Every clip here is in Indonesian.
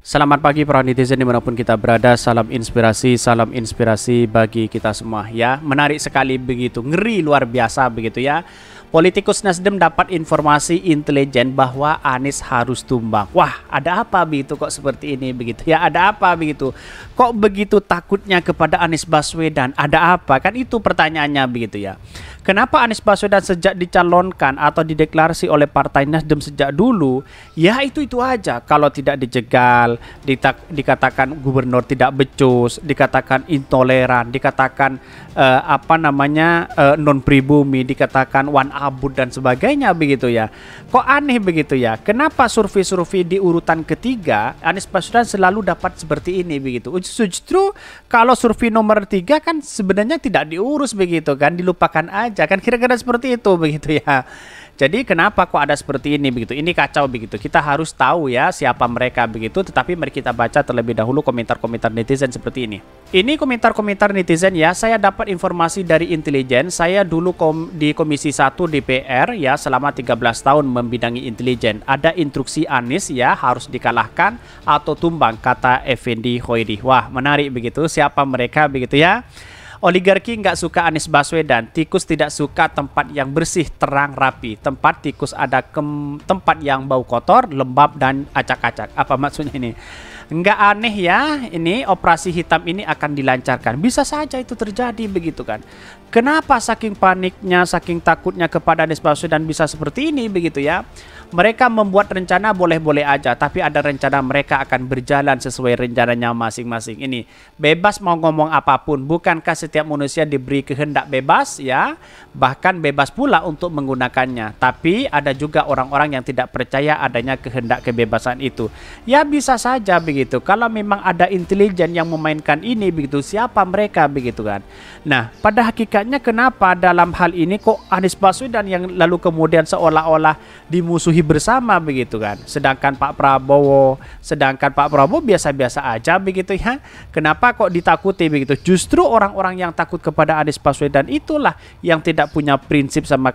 Selamat pagi para netizen dimanapun kita berada. Salam inspirasi bagi kita semua ya. Menarik sekali begitu, ngeri luar biasa begitu ya. Politikus Nasdem dapat informasi intelijen bahwa Anies harus tumbang. Wah, ada apa begitu kok seperti ini begitu ya? Ada apa begitu? Kok begitu takutnya kepada Anies Baswedan? Ada apa? Kan itu pertanyaannya begitu ya. Kenapa Anies Baswedan sejak dicalonkan atau dideklarasi oleh Partai Nasdem sejak dulu, ya itu aja. Kalau tidak dijegal, dikatakan gubernur tidak becus, dikatakan intoleran, dikatakan non pribumi, dikatakan wan abut dan sebagainya begitu ya. Kok aneh begitu ya? Kenapa survei-survei di urutan ketiga Anies Baswedan selalu dapat seperti ini begitu? Justru kalau survei nomor 3 kan sebenarnya tidak diurus begitu kan, dilupakan aja kan, kira-kira seperti itu begitu ya. Jadi kenapa kok ada seperti ini begitu? Ini kacau begitu. Kita harus tahu ya siapa mereka begitu. Tetapi mari kita baca terlebih dahulu komentar-komentar netizen seperti ini. Ini komentar-komentar netizen ya. Saya dapat informasi dari intelijen. Saya dulu di Komisi 1 DPR ya selama 13 tahun membidangi intelijen. Ada instruksi Anies ya harus dikalahkan atau tumbang, kata Effendi Hoiri. Wah, menarik begitu. Siapa mereka begitu ya? Oligarki nggak suka Anies Baswedan, tikus tidak suka tempat yang bersih, terang, rapi. Tempat tikus ada tempat yang bau kotor, lembab, dan acak-acak. Apa maksudnya ini? Nggak aneh ya, ini operasi hitam ini akan dilancarkan. Bisa saja itu terjadi begitu kan. Kenapa saking paniknya, saking takutnya kepada Anies Baswedan bisa seperti ini begitu ya? Mereka membuat rencana boleh-boleh aja, tapi ada rencana mereka akan berjalan sesuai rencananya masing-masing. Ini bebas mau ngomong apapun, bukankah setiap manusia diberi kehendak bebas ya? Bahkan bebas pula untuk menggunakannya. Tapi ada juga orang-orang yang tidak percaya adanya kehendak kebebasan itu. Ya bisa saja begitu. Kalau memang ada intelijen yang memainkan ini begitu, siapa mereka begitu kan? Nah, pada hakikatnya kenapa dalam hal ini kok Anies Baswedan yang lalu kemudian seolah-olah dimusuhi bersama begitu kan, sedangkan Pak Prabowo biasa-biasa aja begitu ya. Kenapa kok ditakuti begitu? Justru orang-orang yang takut kepada Anies Baswedan itulah yang tidak punya prinsip sama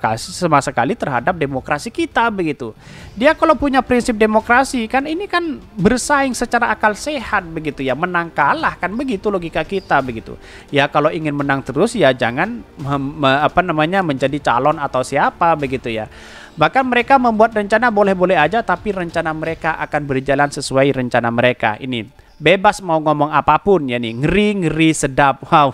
sekali terhadap demokrasi kita begitu. Dia kalau punya prinsip demokrasi kan ini kan bersaing secara akal sehat begitu ya, menang kalah kan begitu logika kita begitu. Ya kalau ingin menang terus ya jangan menjadi calon atau siapa begitu ya. Bahkan mereka membuat rencana boleh-boleh aja, tapi rencana mereka akan berjalan sesuai rencana mereka. Ini bebas mau ngomong apapun ya nih, ngeri sedap. Wow.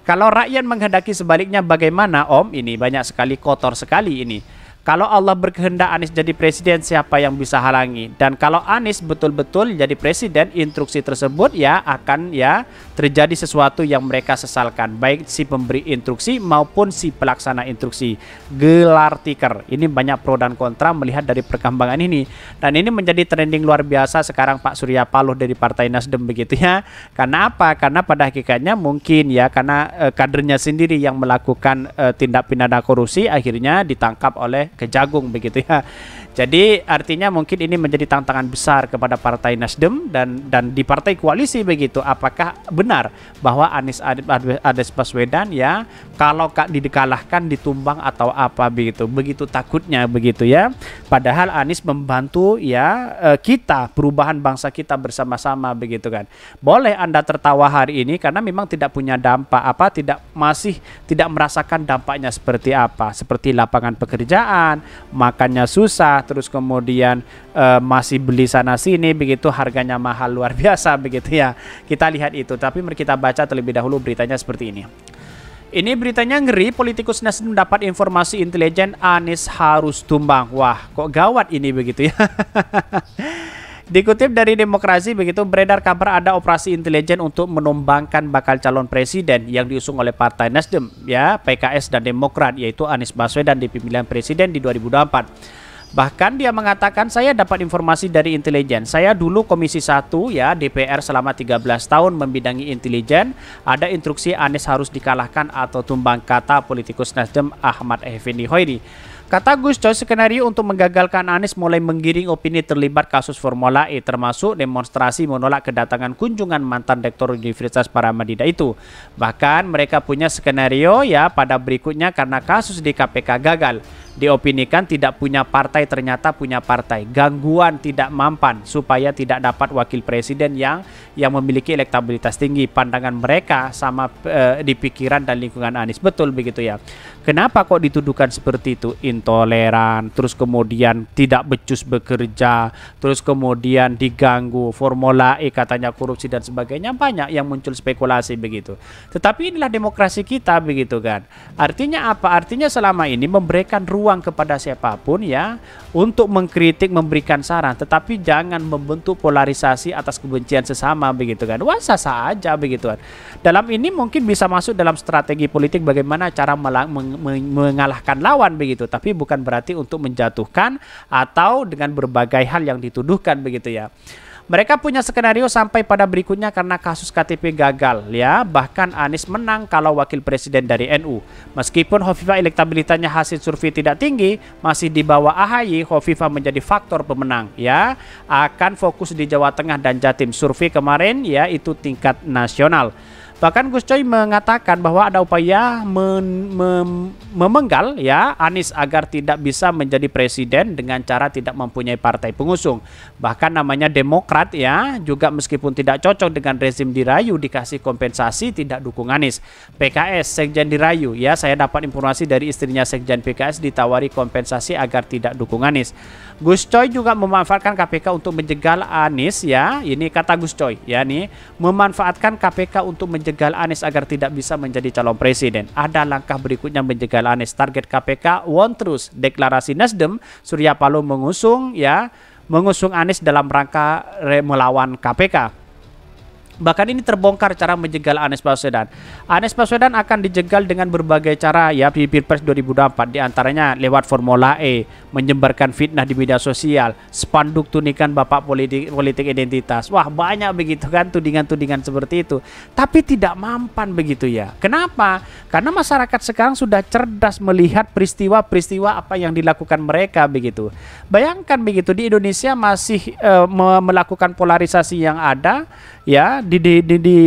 Kalau rakyat menghendaki sebaliknya bagaimana Om? Ini banyak sekali, kotor sekali ini. Kalau Allah berkehendak Anies jadi presiden, siapa yang bisa halangi? Dan kalau Anies betul-betul jadi presiden, instruksi tersebut ya akan ya terjadi sesuatu yang mereka sesalkan, baik si pemberi instruksi maupun si pelaksana instruksi. Gelar tikar. Ini banyak pro dan kontra melihat dari perkembangan ini. Dan ini menjadi trending luar biasa sekarang Pak Surya Paloh dari Partai Nasdem begitu ya. Karena apa? Karena pada hakikatnya mungkin ya karena kadernya sendiri yang melakukan tindak pidana korupsi akhirnya ditangkap oleh Kejagung begitu ya. Jadi artinya mungkin ini menjadi tantangan besar kepada Partai Nasdem dan di partai koalisi begitu. Apakah benar bahwa Anies Baswedan ya kalau dikalahkan ditumbang atau apa begitu? Begitu takutnya begitu ya. Padahal Anies membantu ya kita, perubahan bangsa kita bersama-sama begitu kan. Boleh Anda tertawa hari ini karena memang tidak punya dampak masih tidak merasakan dampaknya seperti apa. Seperti lapangan pekerjaan, makannya susah, terus kemudian masih beli sana sini begitu, harganya mahal luar biasa begitu ya. Kita lihat itu, tapi mari kita baca terlebih dahulu beritanya seperti ini. Ini beritanya ngeri, politikus Nasdem dapat informasi intelijen Anies harus tumbang. Wah, kok gawat ini begitu ya. Dikutip dari Demokrasi begitu, beredar kabar ada operasi intelijen untuk menumbangkan bakal calon presiden yang diusung oleh Partai Nasdem ya, PKS dan Demokrat, yaitu Anies Baswedan di pemilihan presiden di 2024. Bahkan dia mengatakan, saya dapat informasi dari intelijen. Saya dulu Komisi 1 ya DPR selama 13 tahun membidangi intelijen. Ada instruksi Anies harus dikalahkan atau tumbang, kata politikus Nasdem Ahmad Effendi Hoiri. Kata Gus Coy, skenario untuk menggagalkan Anies mulai menggiring opini terlibat kasus Formula E, termasuk demonstrasi menolak kedatangan kunjungan mantan rektor Universitas Paramadina itu. Bahkan mereka punya skenario ya pada berikutnya karena kasus di KPK gagal. Diopinikan tidak punya partai, ternyata punya partai. Gangguan tidak mampan supaya tidak dapat wakil presiden yang memiliki elektabilitas tinggi. Pandangan mereka sama di pikiran dan lingkungan Anies. Betul begitu ya. Kenapa kok dituduhkan seperti itu? Intoleran, terus kemudian tidak becus bekerja, terus kemudian diganggu, Formula E katanya korupsi dan sebagainya. Banyak yang muncul spekulasi begitu. Tetapi inilah demokrasi kita begitu kan. Artinya apa? Artinya selama ini memberikan ruang kepada siapapun ya untuk mengkritik, memberikan saran, tetapi jangan membentuk polarisasi atas kebencian sesama begitu kan. Wah, sah-sah aja begitu kan. Dalam ini mungkin bisa masuk dalam strategi politik bagaimana cara mengalahkan lawan begitu, tapi bukan berarti untuk menjatuhkan atau dengan berbagai hal yang dituduhkan begitu ya. Mereka punya skenario sampai pada berikutnya karena kasus KTP gagal ya. Bahkan Anies menang kalau wakil presiden dari NU. Meskipun Hovifah elektabilitasnya hasil survei tidak tinggi, masih di bawah AHY, Hovifah menjadi faktor pemenang ya. Akan fokus di Jawa Tengah dan Jatim. Survei kemarin ya itu tingkat nasional. Bahkan Gus Coy mengatakan bahwa ada upaya memenggal ya Anies agar tidak bisa menjadi presiden dengan cara tidak mempunyai partai pengusung. Bahkan namanya Demokrat ya, juga meskipun tidak cocok dengan rezim dirayu dikasih kompensasi tidak dukung Anies. PKS Sekjen dirayu ya, saya dapat informasi dari istrinya Sekjen PKS ditawari kompensasi agar tidak dukung Anies. Gus Coy juga memanfaatkan KPK untuk menjegal Anies ya. Ini kata Gus Coy ya nih, memanfaatkan KPK untuk menjegal Anies agar tidak bisa menjadi calon presiden. Ada langkah berikutnya menjegal Anies. Target KPK won terus. Deklarasi Nasdem Surya Paloh mengusung Anies dalam rangka melawan KPK. Bahkan ini terbongkar cara menjegal Anies Baswedan. Anies Baswedan akan dijegal dengan berbagai cara ya di Pilpres 2024, diantaranya lewat Formula E, menyebarkan fitnah di media sosial, spanduk tunikan bapak politik identitas. Wah, banyak begitu kan tudingan-tudingan seperti itu. Tapi tidak mampan begitu ya. Kenapa? Karena masyarakat sekarang sudah cerdas melihat peristiwa-peristiwa apa yang dilakukan mereka begitu. Bayangkan begitu di Indonesia masih melakukan polarisasi yang ada ya di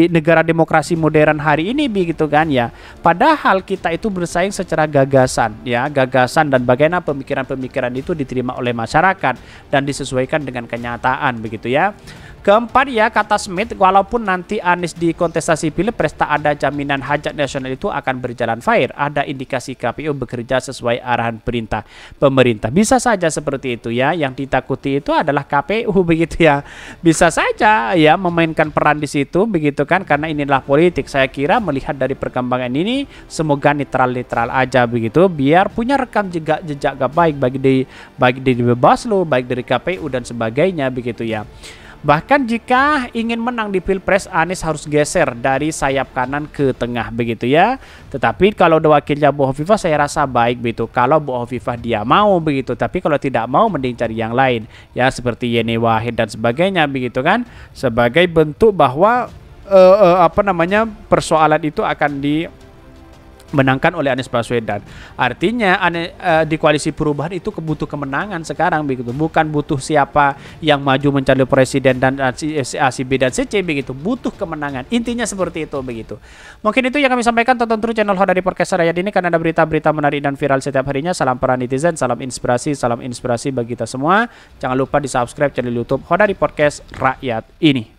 negara demokrasi modern hari ini begitu kan ya. Padahal kita itu bersaing secara gagasan ya, gagasan dan bagaimana pemikiran-pemikiran itu diterima oleh masyarakat dan disesuaikan dengan kenyataan begitu ya. Keempat ya, kata Smith, walaupun nanti Anies di kontestasi Pilpres tak ada jaminan hajat nasional itu akan berjalan fair. Ada indikasi KPU bekerja sesuai arahan perintah pemerintah. Bisa saja seperti itu ya. Yang ditakuti itu adalah KPU begitu ya. Bisa saja ya memainkan peran di situ begitu kan, karena inilah politik. Saya kira melihat dari perkembangan ini semoga netral-netral aja begitu, biar punya rekam jejak baik bagi dari Bawaslu, baik dari KPU dan sebagainya begitu ya. Bahkan jika ingin menang di Pilpres, Anies harus geser dari sayap kanan ke tengah begitu ya. Tetapi kalau wakilnya Bu Hovifah saya rasa baik begitu. Kalau Bu Hovifah dia mau begitu, tapi kalau tidak mau mending cari yang lain ya, seperti Yeni Wahid dan sebagainya begitu kan. Sebagai bentuk bahwa persoalan itu akan dimenangkan oleh Anies Baswedan. Artinya di koalisi perubahan itu butuh kemenangan sekarang begitu, bukan butuh siapa yang maju mencalon presiden dan A, C, B dan C, begitu, butuh kemenangan. Intinya seperti itu begitu. Mungkin itu yang kami sampaikan. Tonton terus channel Hodari Podcast Rakyat ini karena ada berita-berita menarik dan viral setiap harinya. Salam para netizen, salam inspirasi bagi kita semua. Jangan lupa di subscribe channel YouTube Hodari Podcast Rakyat ini.